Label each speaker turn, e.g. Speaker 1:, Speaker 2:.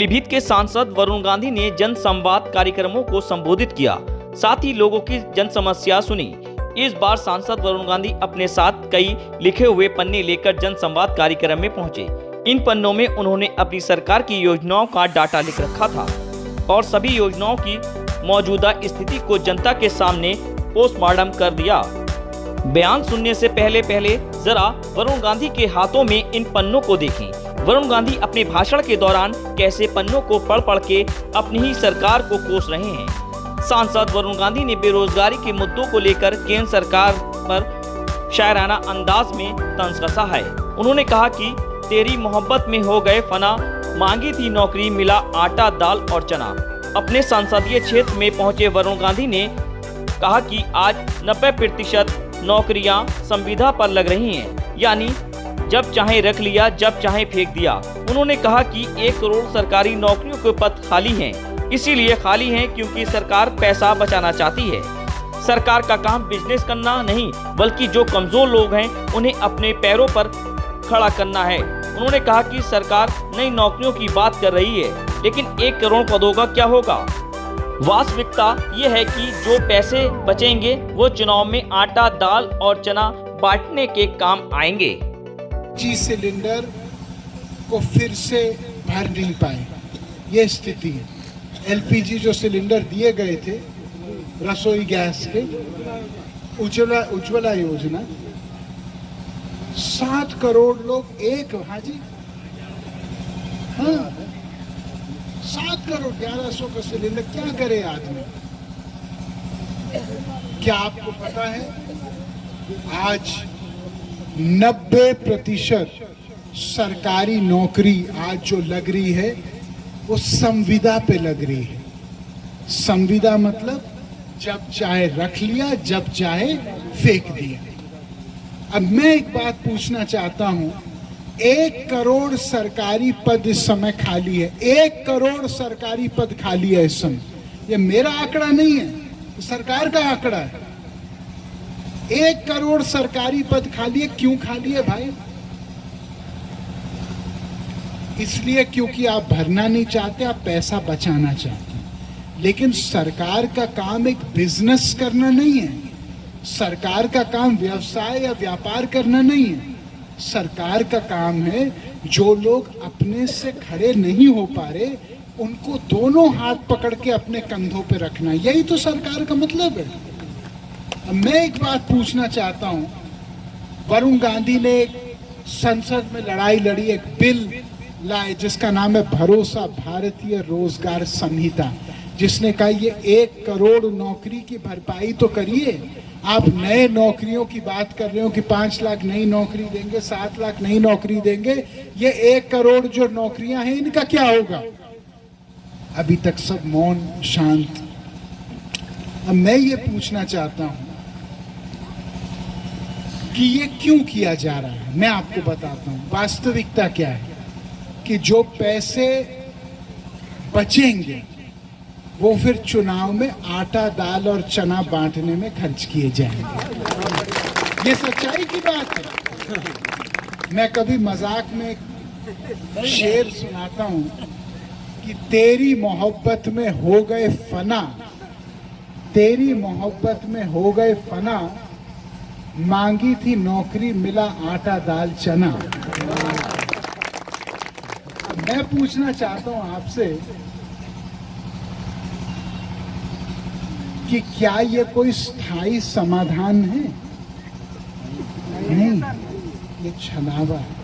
Speaker 1: पीलीभीत के सांसद वरुण गांधी ने जन संवाद कार्यक्रमों को संबोधित किया, साथ ही लोगों की जन समस्या सुनी। इस बार सांसद वरुण गांधी अपने साथ कई लिखे हुए पन्ने लेकर जन संवाद कार्यक्रम में पहुंचे। इन पन्नों में उन्होंने अपनी सरकार की योजनाओं का डाटा लिख रखा था और सभी योजनाओं की मौजूदा स्थिति को जनता के सामने पोस्टमार्टम कर दिया। बयान सुनने से पहले जरा वरुण गांधी के हाथों में इन पन्नों को देखें। वरुण गांधी अपने भाषण के दौरान कैसे पन्नों को पढ़ के अपनी ही सरकार को कोस रहे हैं। सांसद वरुण गांधी ने बेरोजगारी के मुद्दों को लेकर केंद्र सरकार पर शायराना अंदाज में तंज कसा है। उन्होंने कहा कि तेरी मोहब्बत में हो गए फना, मांगी थी नौकरी मिला आटा दाल और चना। अपने संसदीय क्षेत्र में पहुंचे वरुण गांधी ने कहा कि आज 90% नौकरियां संविदा पर लग रही हैं, यानी जब चाहे रख लिया, जब चाहे फेंक दिया। उन्होंने कहा कि 1 करोड़ सरकारी नौकरियों के पद खाली हैं, इसीलिए खाली हैं क्योंकि सरकार पैसा बचाना चाहती है। सरकार का काम बिजनेस करना नहीं, बल्कि जो कमजोर लोग हैं उन्हें अपने पैरों पर खड़ा करना है। उन्होंने कहा कि सरकार नई नौकरियों की बात कर रही है, लेकिन 1 करोड़ पदों का क्या होगा। वास्तविकता ये है कि जो पैसे बचेंगे वो चुनाव में आटा दाल और चना बांटने के काम आएंगे।
Speaker 2: जी सिलेंडर को फिर से भर नहीं पाए, ये स्थिति है। एलपीजी जो सिलेंडर दिए गए थे रसोई गैस के, उज्ज्वला योजना, 7 करोड़ लोग एक, हाँ जी, हाँ 7 करोड़ 1100 का सिलेंडर क्या करे आदमी। क्या आपको पता है आज 90% सरकारी नौकरी आज जो लग रही है वो संविदा पे लग रही है। संविदा मतलब जब चाहे रख लिया, जब चाहे फेंक दिया। अब मैं एक बात पूछना चाहता हूं, 1 करोड़ सरकारी पद इस समय खाली है। 1 करोड़ सरकारी पद खाली है इस समय। ये मेरा आंकड़ा नहीं है, सरकार का आंकड़ा है। 1 करोड़ सरकारी पद खाली है। क्यों खाली है भाई? इसलिए क्योंकि आप भरना नहीं चाहते, आप पैसा बचाना चाहते हैं। लेकिन सरकार का काम एक बिजनेस करना नहीं है, सरकार का काम व्यवसाय या व्यापार करना नहीं है। सरकार का काम है जो लोग अपने से खड़े नहीं हो पा रहे उनको दोनों हाथ पकड़ के अपने कंधों पे रखना। यही तो सरकार का मतलब है। अब मैं एक बात पूछना चाहता हूं, वरुण गांधी ने संसद में लड़ाई लड़ी, एक बिल लाए जिसका नाम है भरोसा भारतीय रोजगार संहिता, जिसने कहा ये 1 करोड़ नौकरी की भरपाई तो करिए। आप नए नौकरियों की बात कर रहे हो कि 5 लाख नई नौकरी देंगे, 7 लाख नई नौकरी देंगे। ये 1 करोड़ जो नौकरियां हैं इनका क्या होगा? अभी तक सब मौन शांत। अब मैं ये पूछना चाहता हूं कि ये क्यों किया जा रहा है। मैं आपको बताता हूं वास्तविकता क्या है कि जो पैसे बचेंगे वो फिर चुनाव में आटा दाल और चना बांटने में खर्च किए जाएंगे। ये सच्चाई की बात है। मैं कभी मजाक में शेर सुनाता हूं कि तेरी मोहब्बत में हो गए फना, तेरी मोहब्बत में हो गए फना, मांगी थी नौकरी मिला आटा दाल चना। मैं पूछना चाहता हूं आपसे कि क्या ये कोई स्थायी समाधान है? नहीं, ये छलावा है।